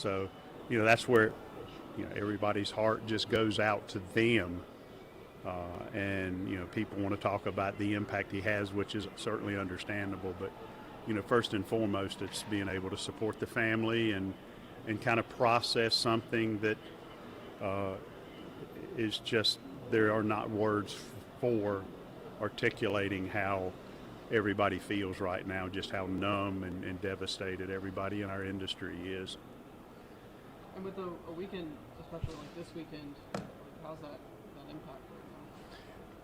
So, that's where, everybody's heart just goes out to them. And, people want to talk about the impact he has, which is certainly understandable. But, first and foremost, it's being able to support the family and kind of process something that is just, there are not words for articulating how everybody feels right now, just how numb and devastated everybody in our industry is. And with a weekend, especially like this weekend, how's that impact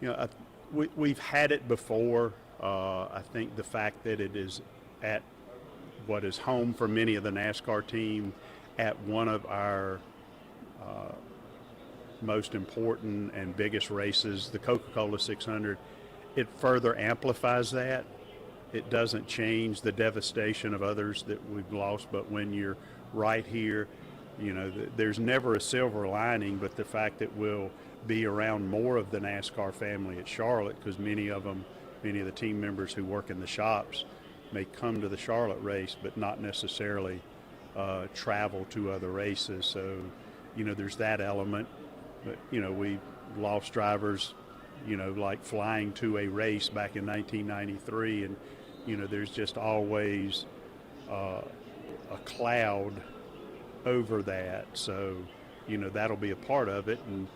right now? We've had it before. I think the fact that it is at what is home for many of the NASCAR team, at one of our most important and biggest races, the Coca-Cola 600, it further amplifies that. It doesn't change the devastation of others that we've lost, but when you're right here, there's never a silver lining, but the fact that we'll be around more of the NASCAR family at Charlotte, because many of the team members who work in the shops may come to the Charlotte race, but not necessarily travel to other races. So, there's that element. But, we lost drivers, like flying to a race back in 1993, and, there's just always a cloud over that. So, that'll be a part of it. And,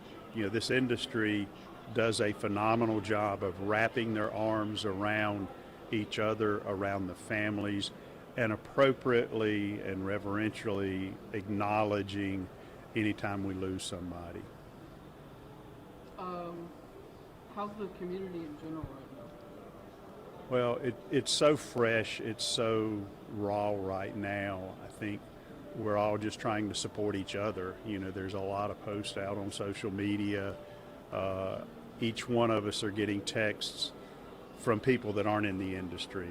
this industry does a phenomenal job of wrapping their arms around each other, around the families, and appropriately and reverentially acknowledging anytime we lose somebody. How's the community in general right now? Well, it's so fresh, it's so raw right now. I think we're all just trying to support each other. There's a lot of posts out on social media. Each one of us are getting texts from people that aren't in the industry.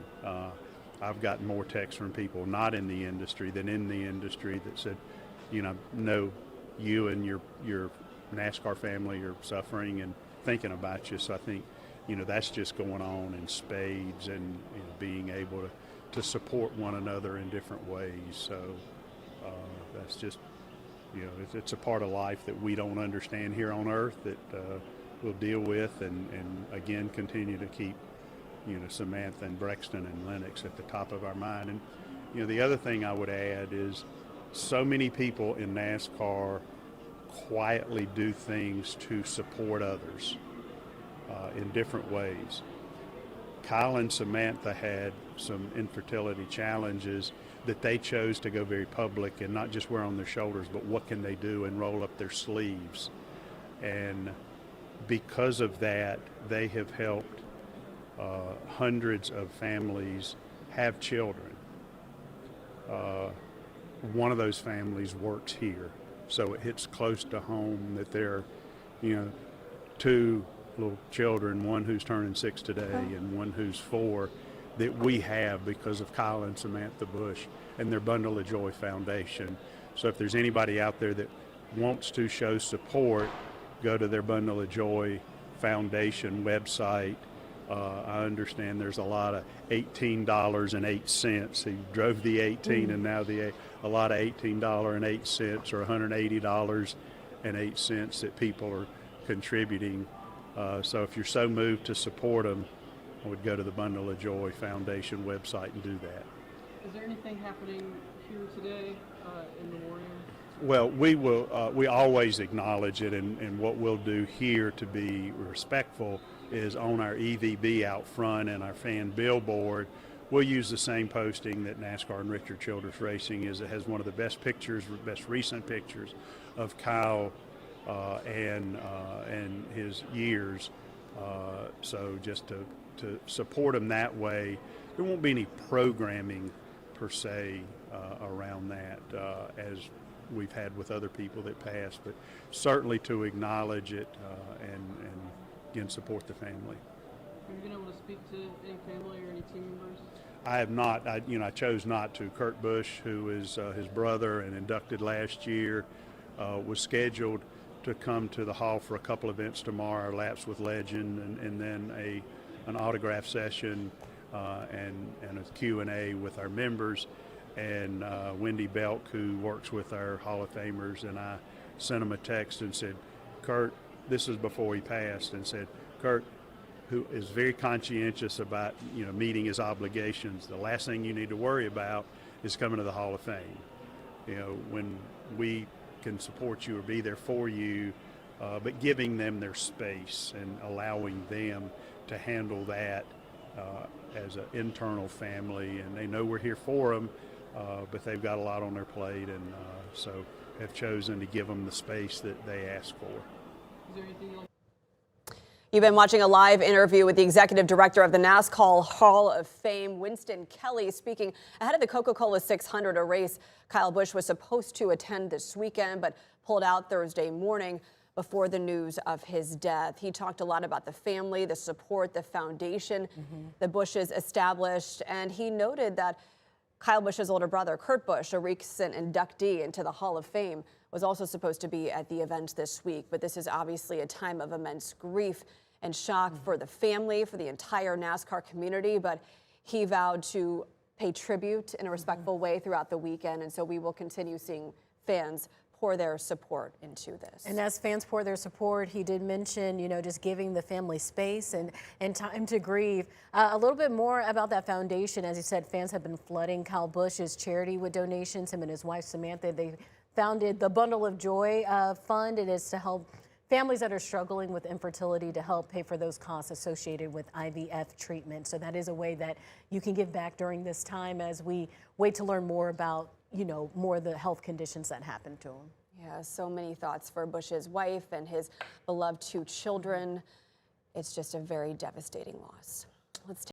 I've gotten more texts from people not in the industry than in the industry that said, no, you and your NASCAR family are suffering and thinking about you. So I think, that's just going on in spades, and being able to support one another in different ways. So that's just, it's a part of life that we don't understand here on Earth that we'll deal with, and again, continue to keep, Samantha and Brexton and Lennox at the top of our mind. And, the other thing I would add is so many people in NASCAR quietly do things to support others in different ways. Kyle and Samantha had some infertility challenges that they chose to go very public and not just wear on their shoulders, but what can they do and roll up their sleeves. And because of that, they have helped hundreds of families have children. One of those families works here, so it hits close to home that there are, two little children, one who's turning 6 today and one who's 4, that we have because of Kyle and Samantha Busch and their Bundle of Joy Foundation. So if there's anybody out there that wants to show support, go to their Bundle of Joy Foundation website. I understand there's a lot of $18.08. So you drove the 18 and now a lot of $18.08 or $180.08 that people are contributing. So if you're so moved to support them, I would go to the Bundle of Joy Foundation website and do that. Is there anything happening here today in the War Room? Well, we will. We always acknowledge it, and what we'll do here to be respectful is on our EVB out front and our fan billboard, we'll use the same posting that NASCAR and Richard Childress Racing is. It has one of the best pictures, best recent pictures of Kyle and his years. So just to support him that way. There won't be any programming per se around that as we've had with other people that passed, but certainly to acknowledge it and again support the family. Have you been able to speak to any family or any team members? I have not. I chose not to. Kurt Busch, who is his brother and inducted last year, was scheduled to come to the hall for a couple events tomorrow, Laps with Legend, and then an autograph session and a Q&A with our members. And Wendy Belk, who works with our Hall of Famers, and I sent him a text and said, Kurt, this is before he passed, and said, Kurt, who is very conscientious about meeting his obligations, the last thing you need to worry about is coming to the Hall of Fame. When we can support you or be there for you, but giving them their space and allowing them to handle that as an internal family, and they know we're here for them, but they've got a lot on their plate, and so have chosen to give them the space that they ask for. Is there anything else? You've been watching a live interview with the executive director of the NASCAR Hall of Fame, Winston Kelly, speaking ahead of the Coca-Cola 600, a race Kyle Busch was supposed to attend this weekend, but pulled out Thursday morning before the news of his death. He talked a lot about the family, the support, the foundation the Bushes established, and he noted that Kyle Busch's older brother, Kurt Busch, a recent inductee into the Hall of Fame, was also supposed to be at the event this week. But this is obviously a time of immense grief and shock for the family, for the entire NASCAR community. But he vowed to pay tribute in a respectful way throughout the weekend. And so we will continue seeing fans pour their support into this. And as fans pour their support, he did mention, just giving the family space and time to grieve. A little bit more about that foundation. As he said, fans have been flooding Kyle Busch's charity with donations. Him and his wife, Samantha, they founded the Bundle of Joy Fund. It is to help families that are struggling with infertility, to help pay for those costs associated with IVF treatment. So that is a way that you can give back during this time as we wait to learn more about more of the health conditions that happened to him. Yeah, so many thoughts for Busch's wife and his beloved 2 children. It's just a very devastating loss. Let's take